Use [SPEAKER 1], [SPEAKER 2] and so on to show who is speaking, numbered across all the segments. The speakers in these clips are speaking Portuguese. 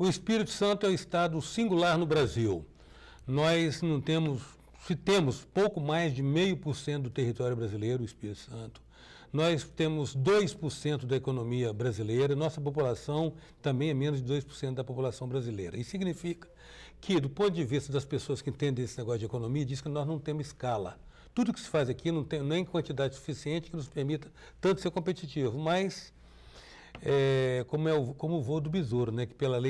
[SPEAKER 1] O Espírito Santo é um estado singular no Brasil. Nós não temos, se temos pouco mais de 0,5% do território brasileiro, o Espírito Santo. Nós temos 2% da economia brasileira, nossa população também é menos de 2% da população brasileira. Isso significa que, do ponto de vista das pessoas que entendem esse negócio de economia, diz que nós não temos escala. Tudo que se faz aqui não é em quantidade suficiente que nos permita tanto ser competitivo, mas como o voo do besouro, né, que pelas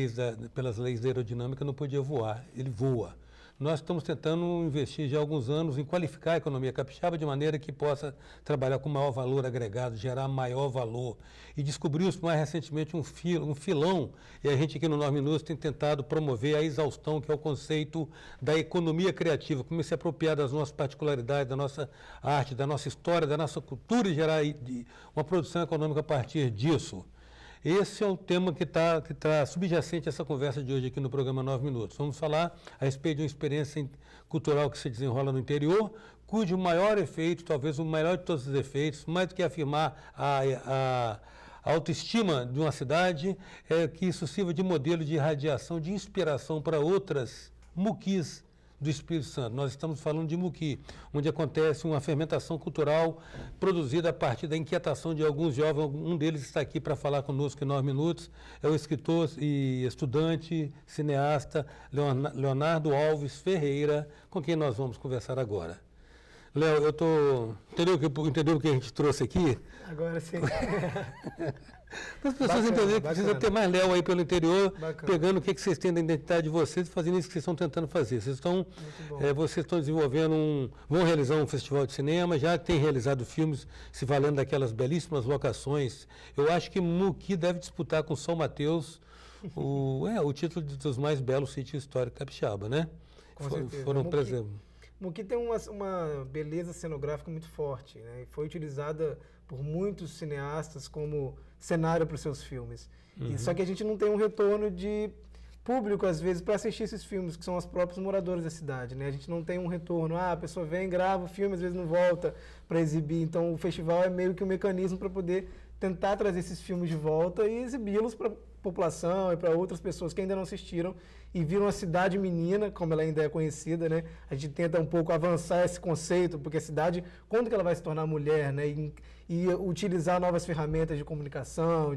[SPEAKER 1] leis da aerodinâmica não podia voar, ele voa. Nós estamos tentando investir já há alguns anos em qualificar a economia capixaba de maneira que possa trabalhar com maior valor agregado, gerar maior valor. E descobrimos mais recentemente um filão, e a gente aqui no 9 Minutos tem tentado promover a exaustão, que é o conceito da economia criativa, como se apropriar das nossas particularidades, da nossa arte, da nossa história, da nossa cultura e gerar uma produção econômica a partir disso. Esse é o tema que está subjacente a essa conversa de hoje aqui no programa 9 Minutos. Vamos falar a respeito de uma experiência cultural que se desenrola no interior, cujo maior efeito, talvez o maior de todos os efeitos, mais do que afirmar a autoestima de uma cidade, é que isso sirva de modelo de irradiação, de inspiração para outras muquis do Espírito Santo. Nós estamos falando de muqui, onde acontece uma fermentação cultural produzida a partir da inquietação de alguns jovens. Um deles está aqui para falar conosco em 9 Minutos, é o escritor e estudante, cineasta Leonardo Alves Ferreira, com quem nós vamos conversar agora. Léo, entendeu o que a gente trouxe aqui?
[SPEAKER 2] Agora sim.
[SPEAKER 1] Para as pessoas entenderem que precisa ter mais Léo aí pelo interior, pegando o que vocês têm da identidade de vocês e fazendo isso que vocês estão tentando fazer. Vocês estão desenvolvendo vão realizar um festival de cinema, já têm realizado filmes se valendo daquelas belíssimas locações. Eu acho que Muqui deve disputar com São Mateus o título dos mais belos sítios históricos capixaba, né?
[SPEAKER 2] Com certeza.
[SPEAKER 1] Foram, por exemplo...
[SPEAKER 2] Muqui tem uma beleza cenográfica muito forte, né? Foi utilizada por muitos cineastas como cenário para os seus filmes. Uhum. Só que a gente não tem um retorno de público, às vezes, para assistir esses filmes, que são os próprios moradores da cidade, né? A gente não tem um retorno. A pessoa vem, grava o filme, às vezes não volta para exibir. Então, o festival é meio que um mecanismo para poder tentar trazer esses filmes de volta e exibi-los para a população e para outras pessoas que ainda não assistiram e viram a cidade menina, como ela ainda é conhecida, né? A gente tenta um pouco avançar esse conceito, porque a cidade, quando que ela vai se tornar mulher, né? E utilizar novas ferramentas de comunicação,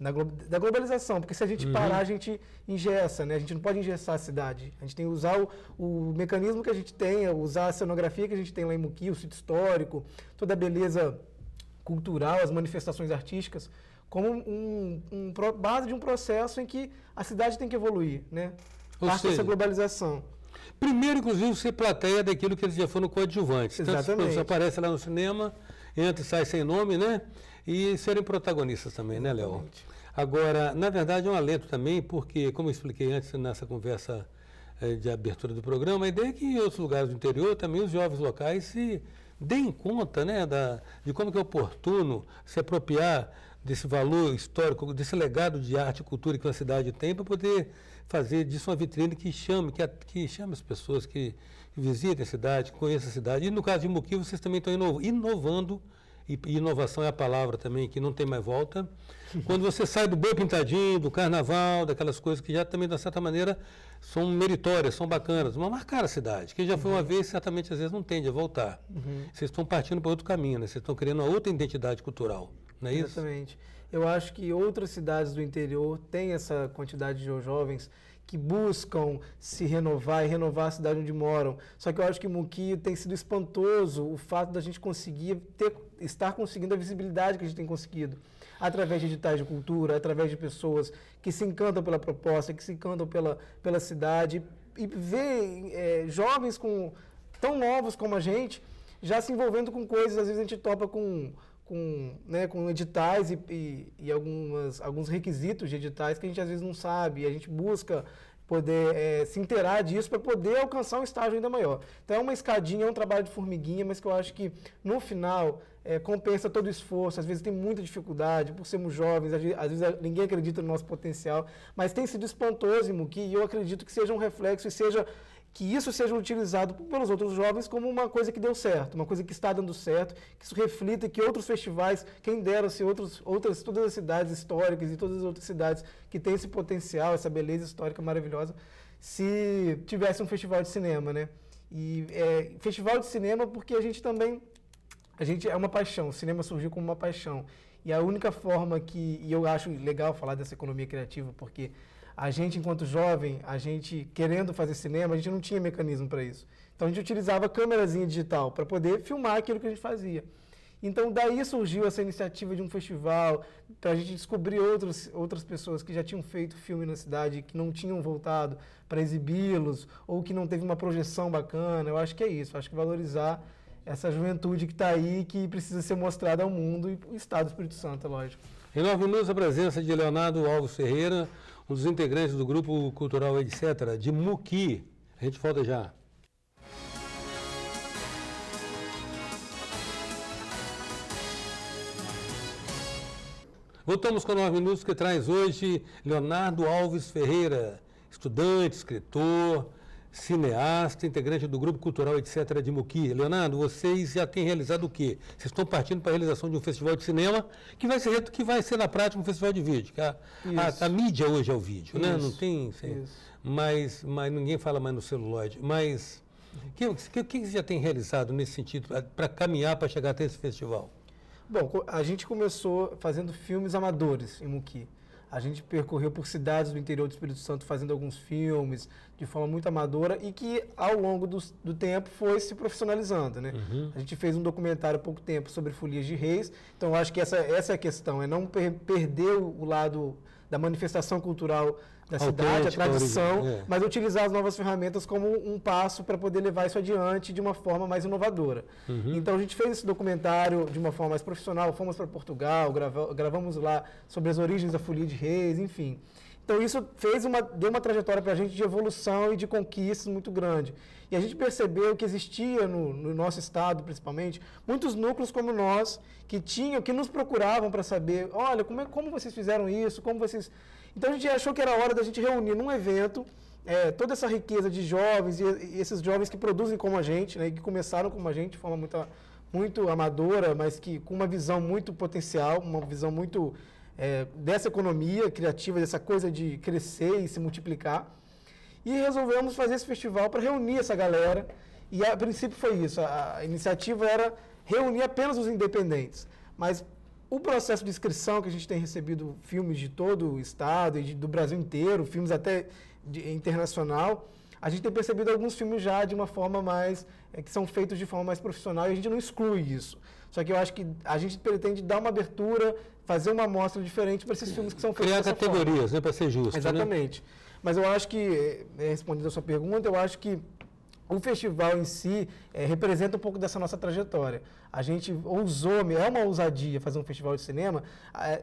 [SPEAKER 2] da globalização, porque se a gente parar, a gente engessa, né? A gente não pode engessar a cidade. A gente tem que usar o mecanismo que a gente tem, usar a cenografia que a gente tem lá em Muqui, o sítio histórico, toda a beleza cultural, as manifestações artísticas, como base de um processo em que a cidade tem que evoluir, né? Parte dessa globalização.
[SPEAKER 1] Primeiro, inclusive, ser plateia daquilo que eles já foram coadjuvantes.
[SPEAKER 2] Exatamente.
[SPEAKER 1] Tanto aparece lá no cinema, entra e sai sem nome, né? E serem protagonistas também, né, Léo? Agora, na verdade, é um alento também, porque, como eu expliquei antes nessa conversa de abertura do programa, a ideia é que em outros lugares do interior também os jovens locais se deem conta, né, de como que é oportuno se apropriar desse valor histórico, desse legado de arte e cultura que a cidade tem, para poder fazer disso uma vitrine que chame as pessoas que visitem a cidade, que conheçam a cidade. E no caso de Muqui, vocês também estão inovando, e inovação é a palavra também, que não tem mais volta. Quando você sai do boi pintadinho, do carnaval, daquelas coisas que já também, de certa maneira, são meritórias, são bacanas, mas marcar a cidade, que já foi uma vez, certamente às vezes não tende a voltar. Vocês estão partindo para outro caminho, né? Vocês estão criando uma outra identidade cultural, não é isso?
[SPEAKER 2] Exatamente. Eu acho que outras cidades do interior têm essa quantidade de jovens que buscam se renovar e renovar a cidade onde moram. Só que eu acho que Muqui tem sido espantoso o fato da gente estar conseguindo a visibilidade que a gente tem conseguido. Através de editais de cultura, através de pessoas que se encantam pela proposta, que se encantam pela cidade. E ver jovens tão novos como a gente já se envolvendo com coisas, às vezes a gente topa com editais e alguns requisitos de editais que a gente às vezes não sabe, e a gente busca poder se inteirar disso para poder alcançar um estágio ainda maior. Então é uma escadinha, é um trabalho de formiguinha, mas que eu acho que no final compensa todo o esforço. Às vezes tem muita dificuldade por sermos jovens, às vezes ninguém acredita no nosso potencial, mas tem sido espantoso em Muqui, e eu acredito que seja um reflexo e seja que isso seja utilizado pelos outros jovens como uma coisa que deu certo, uma coisa que está dando certo, que isso reflita que outros festivais, quem dera se todas as cidades históricas e todas as outras cidades que têm esse potencial, essa beleza histórica maravilhosa, se tivesse um festival de cinema, né? E festival de cinema porque a gente é uma paixão, o cinema surgiu como uma paixão. E a única forma e eu acho legal falar dessa economia criativa, porque a gente, enquanto jovem, a gente querendo fazer cinema, a gente não tinha mecanismo para isso. Então a gente utilizava a câmerazinha digital para poder filmar aquilo que a gente fazia. Então daí surgiu essa iniciativa de um festival, para a gente descobrir outras pessoas que já tinham feito filme na cidade, que não tinham voltado para exibi-los, ou que não teve uma projeção bacana. Eu acho que é isso, eu acho que valorizar essa juventude que está aí, que precisa ser mostrada ao mundo e o Estado do Espírito Santo, é lógico.
[SPEAKER 1] Em 9 minutos, a presença de Leonardo Alves Ferreira, um dos integrantes do Grupo Cultural Etc., de Muqui. A gente volta já. Voltamos com 9 minutos, que traz hoje Leonardo Alves Ferreira, estudante, escritor, cineasta, integrante do Grupo Cultural Etc. de Muqui. Leonardo, vocês já têm realizado o quê? Vocês estão partindo para a realização de um festival de cinema que vai ser na prática um festival de vídeo. A mídia hoje é o vídeo, né? Não tem... Mas ninguém fala mais no celuloide. Mas o que você já tem realizado nesse sentido para caminhar, para chegar até esse festival?
[SPEAKER 2] Bom, a gente começou fazendo filmes amadores em Muqui. A gente percorreu por cidades do interior do Espírito Santo fazendo alguns filmes de forma muito amadora e que, ao longo do tempo, foi se profissionalizando, né? A gente fez um documentário há pouco tempo sobre Folias de Reis. Então, eu acho que essa é a questão, é não perder o lado da manifestação cultural da cidade, a tradição, mas utilizar as novas ferramentas como um passo para poder levar isso adiante de uma forma mais inovadora. Então a gente fez esse documentário de uma forma mais profissional, fomos para Portugal, gravamos lá sobre as origens da Folia de Reis, enfim. Então isso deu uma trajetória para a gente de evolução e de conquistas muito grande. E a gente percebeu que existia no nosso estado, principalmente, muitos núcleos como nós, que nos procuravam para saber, olha, como vocês fizeram isso, como vocês... Então a gente achou que era hora da gente reunir num evento toda essa riqueza de jovens e esses jovens que produzem como a gente, né, que começaram como a gente de forma muito amadora, mas que com uma visão muito potencial, uma visão muito dessa economia criativa, dessa coisa de crescer e se multiplicar. E resolvemos fazer esse festival para reunir essa galera. E a princípio foi isso, a iniciativa era reunir apenas os independentes. Mas o processo de inscrição, que a gente tem recebido filmes de todo o estado e do Brasil inteiro, filmes até internacional, a gente tem percebido alguns filmes já de uma forma mais, que são feitos de forma mais profissional e a gente não exclui isso. Só que eu acho que a gente pretende dar uma abertura, fazer uma amostra diferente para esses filmes que são feitos
[SPEAKER 1] dessa forma. Criar categorias, né, para ser justo.
[SPEAKER 2] Exatamente. Né? Mas eu acho que, respondendo a sua pergunta, eu acho que o festival em si representa um pouco dessa nossa trajetória. A gente ousou, é uma ousadia fazer um festival de cinema,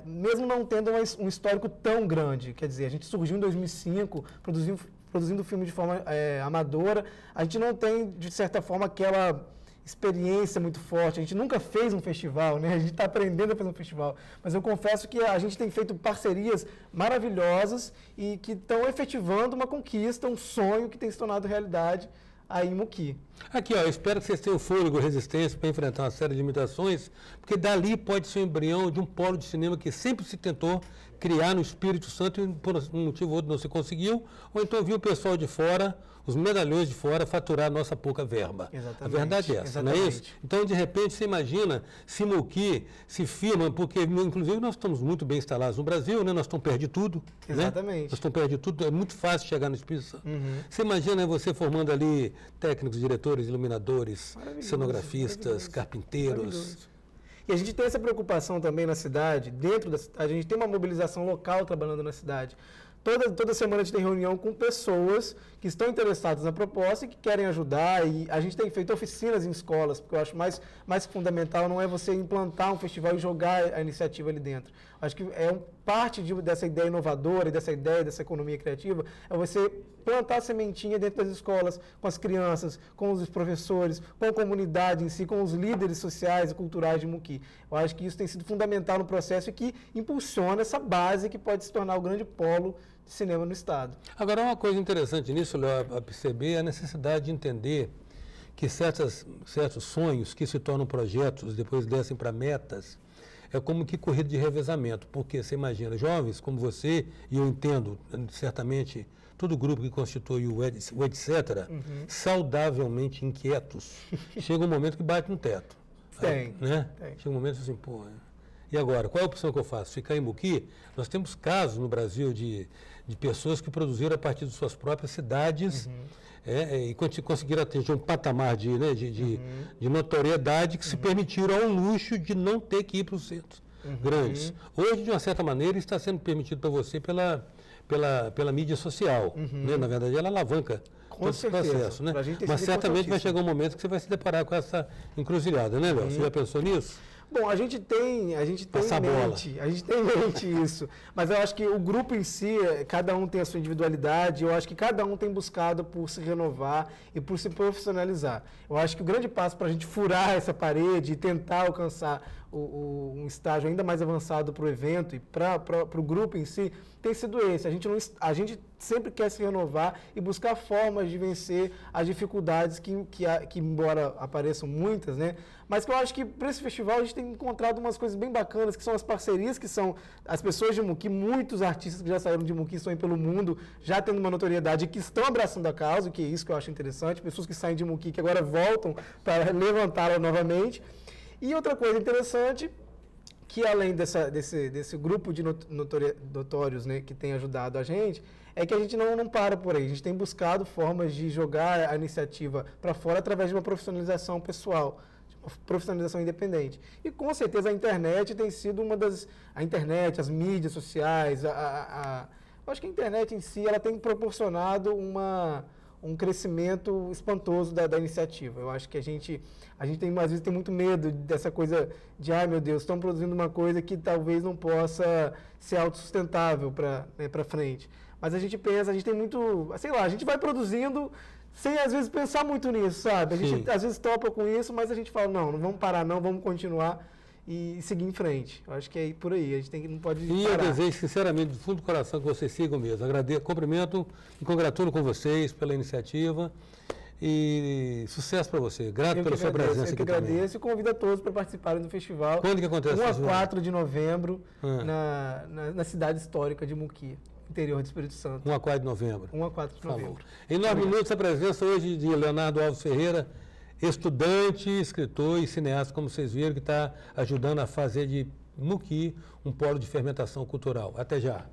[SPEAKER 2] mesmo não tendo um histórico tão grande. Quer dizer, a gente surgiu em 2005, produzindo filme de forma amadora. A gente não tem, de certa forma, aquela experiência muito forte. A gente nunca fez um festival, né? A gente está aprendendo a fazer um festival. Mas eu confesso que a gente tem feito parcerias maravilhosas e que estão efetivando uma conquista, um sonho que tem se tornado realidade aí em Muqui.
[SPEAKER 1] Aqui, eu espero que vocês tenham fôlego e resistência para enfrentar uma série de limitações, porque dali pode ser o embrião de um polo de cinema que sempre se tentou criar no Espírito Santo e por um motivo ou outro não se conseguiu, ou então viu o pessoal de fora, os medalhões de fora, faturar a nossa pouca verba.
[SPEAKER 2] Exatamente.
[SPEAKER 1] A verdade é essa, exatamente. Não é isso? Então, de repente, você imagina se Muqui se firma, porque, inclusive, nós estamos muito bem instalados no Brasil, né? Nós estamos perto de tudo.
[SPEAKER 2] Exatamente.
[SPEAKER 1] Né? Nós estamos perto de tudo, é muito fácil chegar no Espírito Santo. Você imagina você formando ali técnicos, diretores, iluminadores, cenografistas, carpinteiros.
[SPEAKER 2] E a gente tem essa preocupação também na cidade, dentro da cidade, a gente tem uma mobilização local trabalhando na cidade. Toda semana a gente tem reunião com pessoas que estão interessadas na proposta e que querem ajudar. E a gente tem feito oficinas em escolas, porque eu acho mais fundamental não é você implantar um festival e jogar a iniciativa ali dentro. Acho que parte dessa ideia inovadora e dessa ideia dessa economia criativa é você plantar a sementinha dentro das escolas, com as crianças, com os professores, com a comunidade em si, com os líderes sociais e culturais de Muqui. Eu acho que isso tem sido fundamental no processo e que impulsiona essa base que pode se tornar o grande polo de cinema no Estado.
[SPEAKER 1] Agora, uma coisa interessante nisso, Léo, a perceber é a necessidade de entender que certos sonhos que se tornam projetos, depois descem para metas, é como que corrida de revezamento, porque você imagina, jovens como você, e eu entendo, certamente, todo o grupo que constitui o etc., saudavelmente inquietos, chega um momento que bate no teto.
[SPEAKER 2] Tem.
[SPEAKER 1] Né? Chega um momento assim, pô, e agora, qual é a opção que eu faço? Ficar em Muqui? Nós temos casos no Brasil de pessoas que produziram a partir de suas próprias cidades e conseguiram atingir um patamar de notoriedade que se permitiram ao luxo de não ter que ir para os centros grandes. Hoje, de uma certa maneira, está sendo permitido para você pela mídia social. Né? Na verdade, ela alavanca todo esse processo. Né? Mas certamente vai chegar um momento que você vai se deparar com essa encruzilhada, né, Léo? Você já pensou nisso?
[SPEAKER 2] Bom, a gente tem em mente isso, mas eu acho que o grupo em si, cada um tem a sua individualidade, eu acho que cada um tem buscado por se renovar e por se profissionalizar. Eu acho que o grande passo para a gente furar essa parede e tentar alcançar um estágio ainda mais avançado para o evento e para o grupo em si, tem sido esse. A gente sempre quer se renovar e buscar formas de vencer as dificuldades que embora apareçam muitas, né? Mas que eu acho que para esse festival a gente tem encontrado umas coisas bem bacanas, que são as parcerias, que são as pessoas de Muqui, muitos artistas que já saíram de Muqui, estão aí pelo mundo, já tendo uma notoriedade e que estão abraçando a causa, que é isso que eu acho interessante, pessoas que saem de Muqui que agora voltam para levantá-la novamente. E outra coisa interessante, que além desse grupo de notórios, né, que tem ajudado a gente, é que a gente não para por aí. A gente tem buscado formas de jogar a iniciativa para fora através de uma profissionalização pessoal, de uma profissionalização independente. E com certeza a internet tem sido uma das... A internet, as mídias sociais, eu acho que a internet em si ela tem proporcionado um crescimento espantoso da iniciativa. Eu acho que a gente tem, às vezes tem muito medo dessa coisa de, ai meu Deus, estão produzindo uma coisa que talvez não possa ser autossustentável para frente. Mas a gente pensa, a gente tem muito, sei lá, a gente vai produzindo sem às vezes pensar muito nisso, sabe? A gente às vezes topa com isso, mas a gente fala, não vamos parar não, vamos continuar e seguir em frente. Eu acho que é por aí, a gente não pode parar.
[SPEAKER 1] E eu desejo sinceramente, do fundo do coração, que vocês sigam mesmo. Agradeço, cumprimento e congratulo com vocês pela iniciativa e sucesso para você. Grato pela sua presença aqui também.
[SPEAKER 2] Eu que agradeço e convido a todos para participarem do festival.
[SPEAKER 1] Quando que acontece?
[SPEAKER 2] 1 a 4 de novembro, na cidade histórica de Muqui, interior do Espírito Santo.
[SPEAKER 1] 1 a 4 de novembro.
[SPEAKER 2] 1 a 4 de novembro.
[SPEAKER 1] Em 9 minutos, a presença hoje de Leonardo Alves Ferreira, estudante, escritor e cineasta, como vocês viram, que está ajudando a fazer de Muqui um polo de fermentação cultural. Até já.